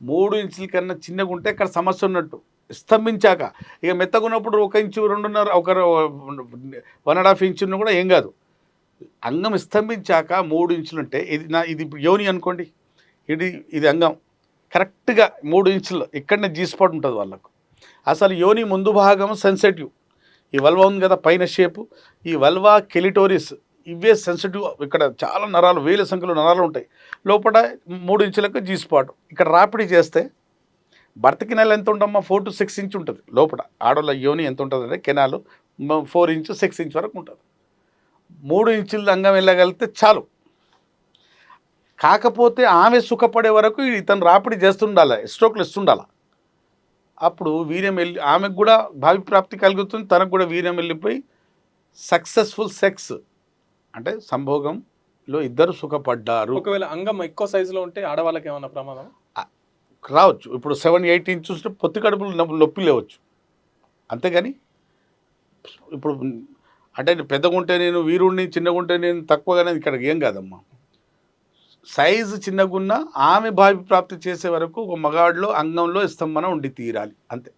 3 ఇంచుల కన్నా చిన్నగా ఉంటే అక్కడ సమస్య ఉన్నట్టు. స్తంభించాక ఇక మెత్తగున్నప్పుడు 1 ఇంచు 2.5 ఒక 1.5 ఇంచు ఉన్న కూడా ఏం కాదు. అంగం స్తంభించాక 3 ఇంచులుంటే ఇది ఇప్పుడు యోని అనుకోండి, ఇది అంగం కరెక్ట్గా 3 ఇంచులు ఇక్కడనే జీ స్పాట్ ఉంటుంది వాళ్ళకు. అసలు యోని ముందు భాగం సెన్సిటివ్, ఈ వల్వ ఉంది కదా పైన షేపు, ఈ వల్వ కెలిటోరిస్ ఇవే సెన్సిటివ్. ఇక్కడ చాలా నరాలు, వేల సంఖ్యలో నరాలు ఉంటాయి. లోపల 3 ఇంచులకు జీ స్పాట్. ఇక్కడ రాపిడి చేస్తే భర్తకి నెల ఎంత ఉండమ్మా 4 to 6 ఇంచ్ ఉంటుంది లోపల. ఆడోళ్ళ యోని ఎంత ఉంటుంది అంటే కెనాలు 4 ఇంచు 6 ఇంచ్ వరకు ఉంటుంది. 3 ఇంచుల అంగం వెళ్ళగలిగితే చాలు. కాకపోతే ఆమె సుఖపడే వరకు ఇతను రాపిడి చేస్తుండాలి, స్ట్రోక్లు ఇస్తుండాలి. అప్పుడు వీర్యం వెళ్ళి ఆమెకు కూడా భావి ప్రాప్తి కలుగుతుంది, తనకు కూడా వీర్యం వెళ్ళిపోయి సక్సెస్ఫుల్ సెక్స్ అంటే సంభోగంలో ఇద్దరు సుఖపడ్డారు. ఒకవేళ అంగం ఎక్కువ సైజులో ఉంటే ఆడవాళ్ళకి ఏమన్నా ప్రమాదం రావచ్చు. ఇప్పుడు 7-8 ఇంచెస్ పొత్తి కడుపులు నొప్పి లేవచ్చు, అంతేగాని ఇప్పుడు అంటే పెద్దగా ఉంటే నేను వీరుణ్ణి, చిన్నగా ఉంటే నేను తక్కువగానే ఇక్కడ ఏం కాదమ్మా. సైజు చిన్నగున్నా ఆమె భావి ప్రాప్తి చేసే వరకు ఒక మగాడిలో అంగంలో స్తంభన ఉండి తీరాలి అంతే.